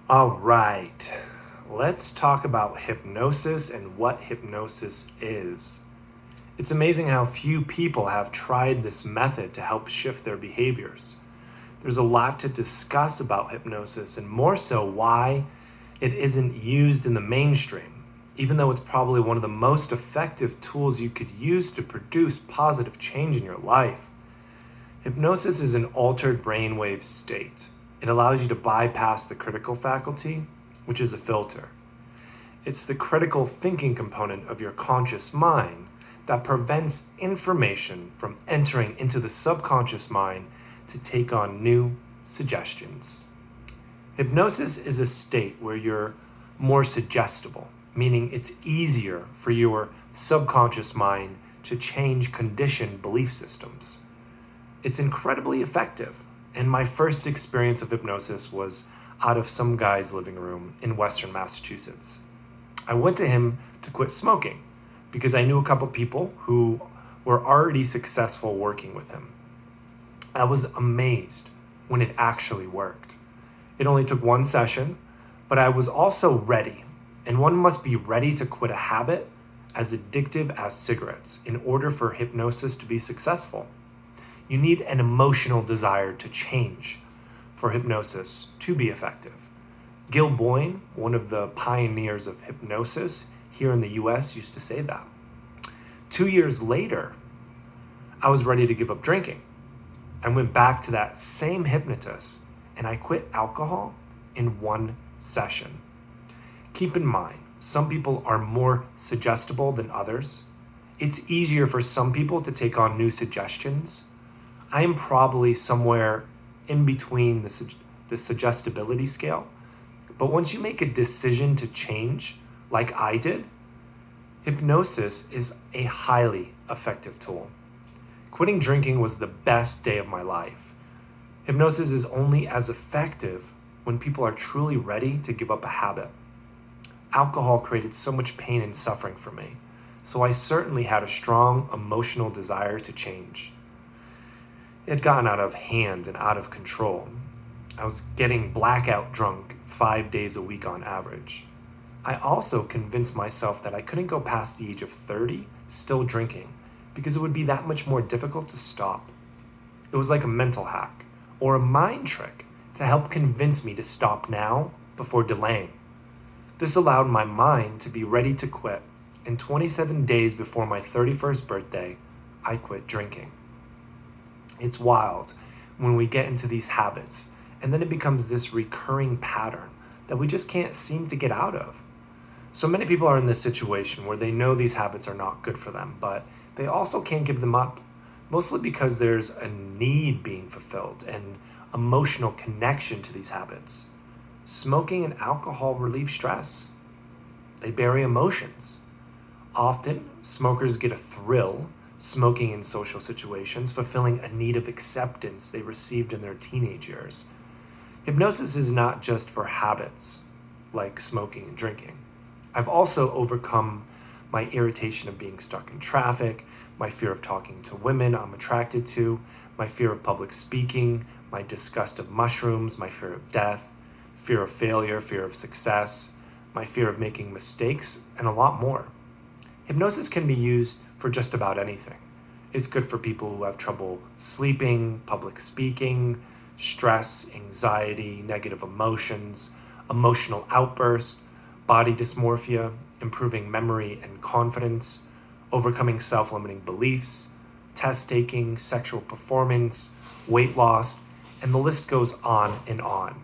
All right, let's talk about hypnosis and what hypnosis is. It's amazing how few people have tried this method to help shift their behaviors. There's a lot to discuss about hypnosis and more so why it isn't used in the mainstream, even though it's probably one of the most effective tools you could use to produce positive change in your life. Hypnosis is an altered brainwave state. It allows you to bypass the critical faculty, which is a filter. It's the critical thinking component of your conscious mind that prevents information from entering into the subconscious mind to take on new suggestions. Hypnosis is a state where you're more suggestible, meaning it's easier for your subconscious mind to change conditioned belief systems. It's incredibly effective, and my first experience of hypnosis was out of some guy's living room in Western Massachusetts. I went to him to quit smoking because I knew a couple people who were already successful working with him. I was amazed when it actually worked. It only took one session, but I was also ready, and one must be ready to quit a habit as addictive as cigarettes in order for hypnosis to be successful. You need an emotional desire to change for hypnosis to be effective. Gil Boyne, one of the pioneers of hypnosis here in the US, used to say that. 2 years later, I was ready to give up drinking. I went back to that same hypnotist and I quit alcohol in one session. Keep in mind, some people are more suggestible than others. It's easier for some people to take on new suggestions. I am probably somewhere in between the suggestibility scale. But once you make a decision to change, like I did, hypnosis is a highly effective tool. Quitting drinking was the best day of my life. Hypnosis is only as effective when people are truly ready to give up a habit. Alcohol created so much pain and suffering for me, so I certainly had a strong emotional desire to change. It had gotten out of hand and out of control. I was getting blackout drunk 5 days a week on average. I also convinced myself that I couldn't go past the age of 30 still drinking because it would be that much more difficult to stop. It was like a mental hack or a mind trick to help convince me to stop now before delaying. This allowed my mind to be ready to quit, and 27 days before my 31st birthday, I quit drinking. It's wild when we get into these habits, and then it becomes this recurring pattern that we just can't seem to get out of. So many people are in this situation where they know these habits are not good for them, but they also can't give them up, mostly because there's a need being fulfilled and emotional connection to these habits. Smoking and alcohol relieve stress. They bury emotions. Often, smokers get a thrill smoking in social situations, fulfilling a need of acceptance they received in their teenage years. Hypnosis is not just for habits like smoking and drinking. I've also overcome my irritation of being stuck in traffic, my fear of talking to women I'm attracted to, my fear of public speaking, my disgust of mushrooms, my fear of death, fear of failure, fear of success, my fear of making mistakes, and a lot more. Hypnosis can be used for just about anything. It's good for people who have trouble sleeping, public speaking, stress, anxiety, negative emotions, emotional outbursts, body dysmorphia, improving memory and confidence, overcoming self-limiting beliefs, test taking, sexual performance, weight loss, and the list goes on and on.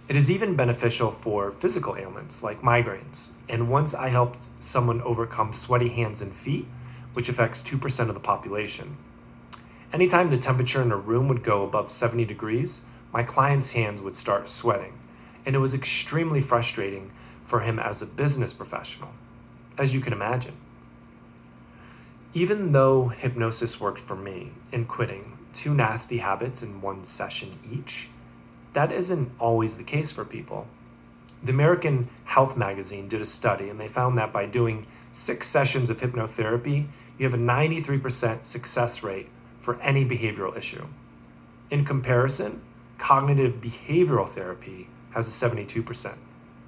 It is even beneficial for physical ailments like migraines. And once I helped someone overcome sweaty hands and feet, which affects 2% of the population. Anytime the temperature in a room would go above 70 degrees, my client's hands would start sweating. And it was extremely frustrating for him as a business professional, as you can imagine. Even though hypnosis worked for me in quitting 2 nasty habits in 1 session each, that isn't always the case for people. The American Health magazine did a study and they found that by doing 6 sessions of hypnotherapy, you have a 93% success rate for any behavioral issue. In comparison, cognitive behavioral therapy has a 72%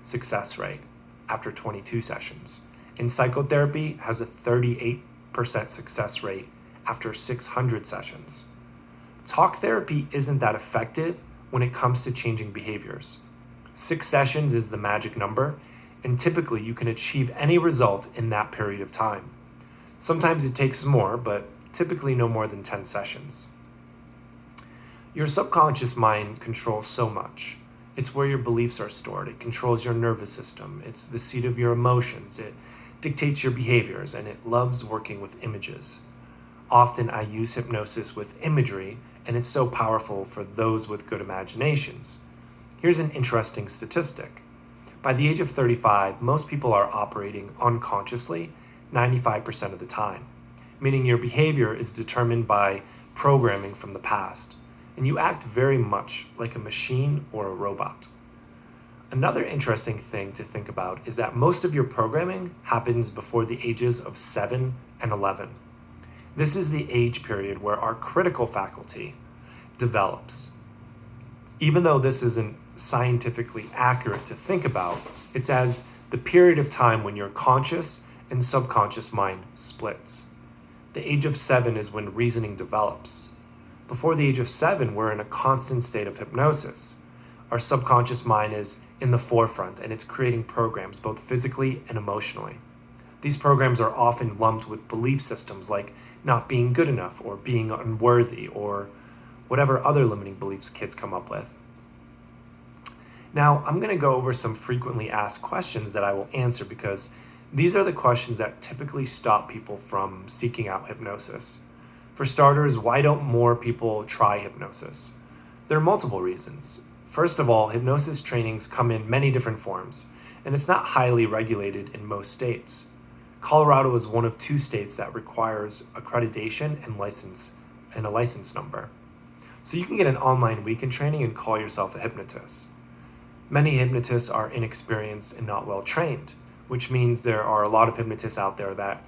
success rate after 22 sessions, and psychotherapy has a 38% success rate after 600 sessions. Talk therapy isn't that effective when it comes to changing behaviors. 6 sessions is the magic number, and typically you can achieve any result in that period of time. Sometimes it takes more, but typically no more than 10 sessions. Your subconscious mind controls so much. It's where your beliefs are stored. It controls your nervous system. It's the seat of your emotions. It dictates your behaviors, and it loves working with images. Often I use hypnosis with imagery, and it's so powerful for those with good imaginations. Here's an interesting statistic. By the age of 35, most people are operating unconsciously 95% of the time, meaning your behavior is determined by programming from the past, and you act very much like a machine or a robot. Another interesting thing to think about is that most of your programming happens before the ages of 7 and 11. This is the age period where our critical faculty develops. Even though this isn't scientifically accurate to think about, it's as the period of time when your conscious and subconscious mind splits. The age of 7 is when reasoning develops. Before the age of 7, we're in a constant state of hypnosis. Our subconscious mind is in the forefront, and it's creating programs both physically and emotionally. These programs are often lumped with belief systems like not being good enough or being unworthy or whatever other limiting beliefs kids come up with. Now, I'm going to go over some frequently asked questions that I will answer because these are the questions that typically stop people from seeking out hypnosis. For starters, why don't more people try hypnosis? There are multiple reasons. First of all, hypnosis trainings come in many different forms, and it's not highly regulated in most states. Colorado is one of 2 states that requires accreditation and a license number. So you can get an online weekend training and call yourself a hypnotist. Many hypnotists are inexperienced and not well trained, which means there are a lot of hypnotists out there that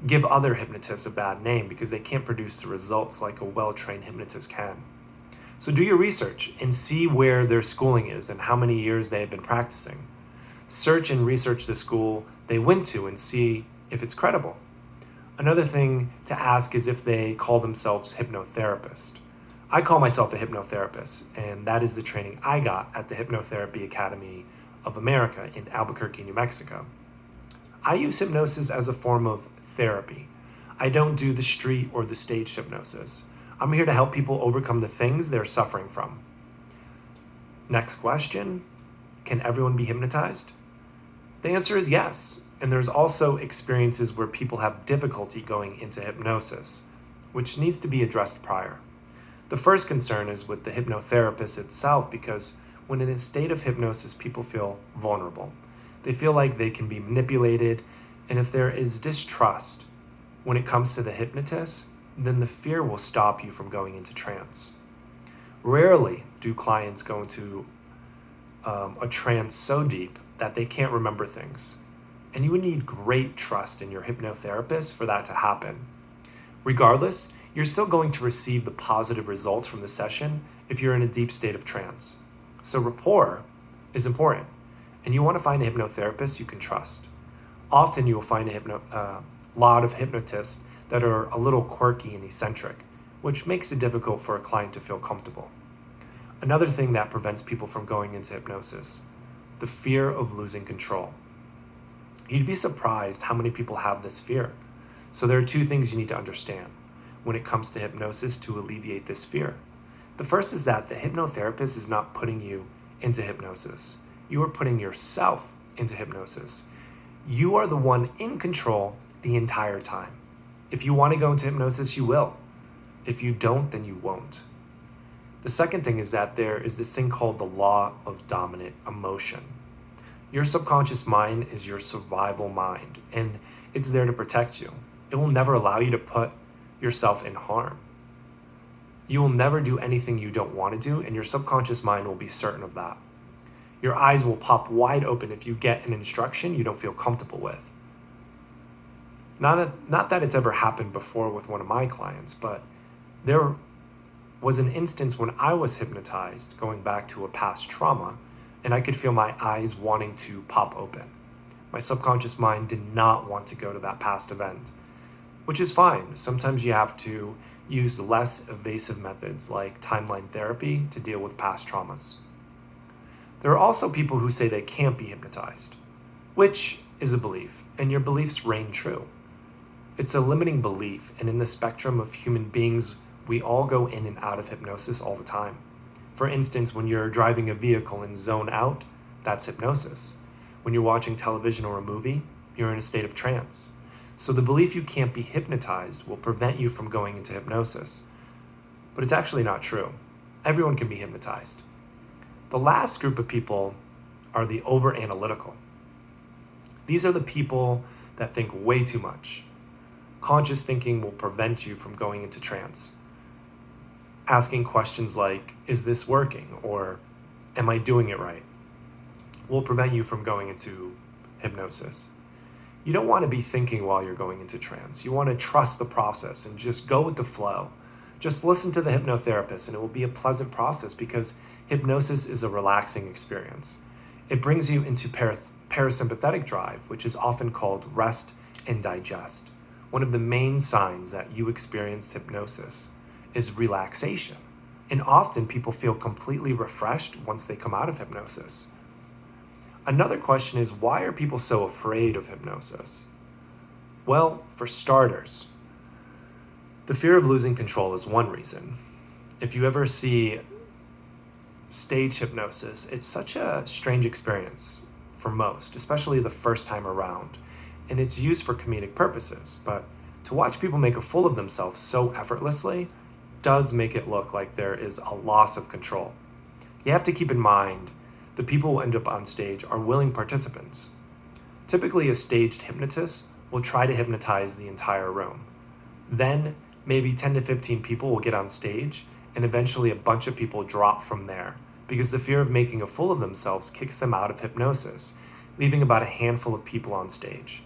give other hypnotists a bad name because they can't produce the results like a well-trained hypnotist can. So do your research and see where their schooling is and how many years they have been practicing. Search and research the school they went to and see if it's credible. Another thing to ask is if they call themselves hypnotherapist. I call myself a hypnotherapist, and that is the training I got at the Hypnotherapy Academy of America in Albuquerque, New Mexico. I use hypnosis as a form of therapy. I don't do the street or the stage hypnosis. I'm here to help people overcome the things they're suffering from. Next question, can everyone be hypnotized? The answer is yes, and there's also experiences where people have difficulty going into hypnosis, which needs to be addressed prior. The first concern is with the hypnotherapist itself because when in a state of hypnosis, people feel vulnerable. They feel like they can be manipulated, and if there is distrust when it comes to the hypnotist, then the fear will stop you from going into trance. Rarely do clients go into a trance so deep that they can't remember things, and you would need great trust in your hypnotherapist for that to happen. Regardless, you're still going to receive the positive results from the session if you're in a deep state of trance. So rapport is important, and you want to find a hypnotherapist you can trust. Often you will find a lot of hypnotists that are a little quirky and eccentric, which makes it difficult for a client to feel comfortable. Another thing that prevents people from going into hypnosis, the fear of losing control. You'd be surprised how many people have this fear. So there are 2 things you need to understand when it comes to hypnosis to alleviate this fear. The first is that the hypnotherapist is not putting you into hypnosis. You are putting yourself into hypnosis. You are the one in control the entire time. If you want to go into hypnosis, you will. If you don't, then you won't. The second thing is that there is this thing called the law of dominant emotion. Your subconscious mind is your survival mind, and it's there to protect you. It will never allow you to put yourself in harm. You will never do anything you don't want to do, and your subconscious mind will be certain of that. Your eyes will pop wide open if you get an instruction you don't feel comfortable with. Not that it's ever happened before with one of my clients, but there was an instance when I was hypnotized, going back to a past trauma, and I could feel my eyes wanting to pop open. My subconscious mind did not want to go to that past event, which is fine. Sometimes you have to use less evasive methods like timeline therapy to deal with past traumas. There are also people who say they can't be hypnotized, which is a belief, and your beliefs reign true. It's a limiting belief, and in the spectrum of human beings, we all go in and out of hypnosis all the time. For instance, when you're driving a vehicle and zone out, that's hypnosis. When you're watching television or a movie, you're in a state of trance. So the belief you can't be hypnotized will prevent you from going into hypnosis. But it's actually not true. Everyone can be hypnotized. The last group of people are the over-analytical. These are the people that think way too much. Conscious thinking will prevent you from going into trance. Asking questions like, is this working? Or, am I doing it right? Will prevent you from going into hypnosis. You don't want to be thinking while you're going into trance. You want to trust the process and just go with the flow. Just listen to the hypnotherapist and it will be a pleasant process because hypnosis is a relaxing experience. It brings you into parasympathetic drive, which is often called rest and digest. One of the main signs that you experienced hypnosis is relaxation. And often people feel completely refreshed once they come out of hypnosis. Another question is, why are people so afraid of hypnosis? Well, for starters, the fear of losing control is one reason. If you ever see stage hypnosis, it's such a strange experience for most, especially the first time around. And it's used for comedic purposes, but to watch people make a fool of themselves so effortlessly does make it look like there is a loss of control. You have to keep in mind the people who end up on stage are willing participants. Typically, a staged hypnotist will try to hypnotize the entire room. Then, maybe 10 to 15 people will get on stage, and eventually a bunch of people drop from there because the fear of making a fool of themselves kicks them out of hypnosis, leaving about a handful of people on stage.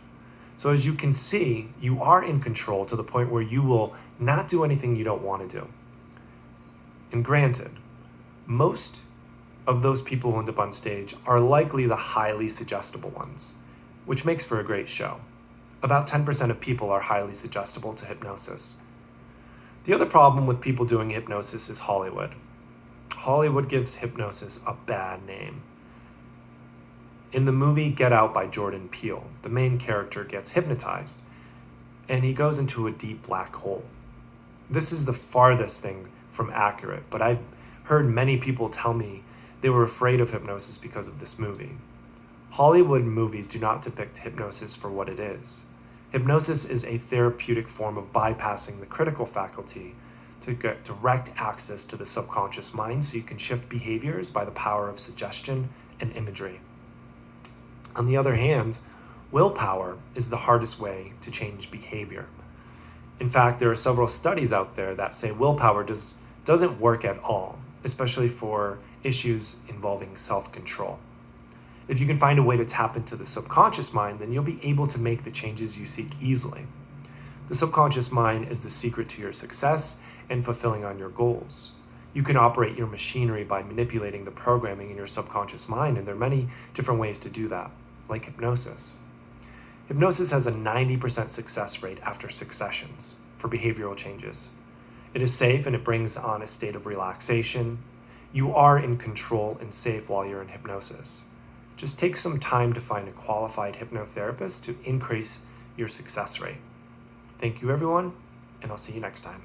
So as you can see, you are in control to the point where you will not do anything you don't want to do. And granted, most of those people who end up on stage are likely the highly suggestible ones, which makes for a great show. About 10% of people are highly suggestible to hypnosis. The other problem with people doing hypnosis is Hollywood. Hollywood gives hypnosis a bad name. In the movie Get Out by Jordan Peele, the main character gets hypnotized, and he goes into a deep black hole. This is the farthest thing from accurate, but I've heard many people tell me they were afraid of hypnosis because of this movie. Hollywood movies do not depict hypnosis for what it is. Hypnosis is a therapeutic form of bypassing the critical faculty to get direct access to the subconscious mind so you can shift behaviors by the power of suggestion and imagery. On the other hand, willpower is the hardest way to change behavior. In fact, there are several studies out there that say willpower doesn't work at all, especially for issues involving self-control. If you can find a way to tap into the subconscious mind, then you'll be able to make the changes you seek easily. The subconscious mind is the secret to your success and fulfilling on your goals. You can operate your machinery by manipulating the programming in your subconscious mind, and there are many different ways to do that, like hypnosis. Hypnosis has a 90% success rate after 6 sessions for behavioral changes. It is safe and it brings on a state of relaxation. You are in control and safe while you're in hypnosis. Just take some time to find a qualified hypnotherapist to increase your success rate. Thank you, everyone, and I'll see you next time.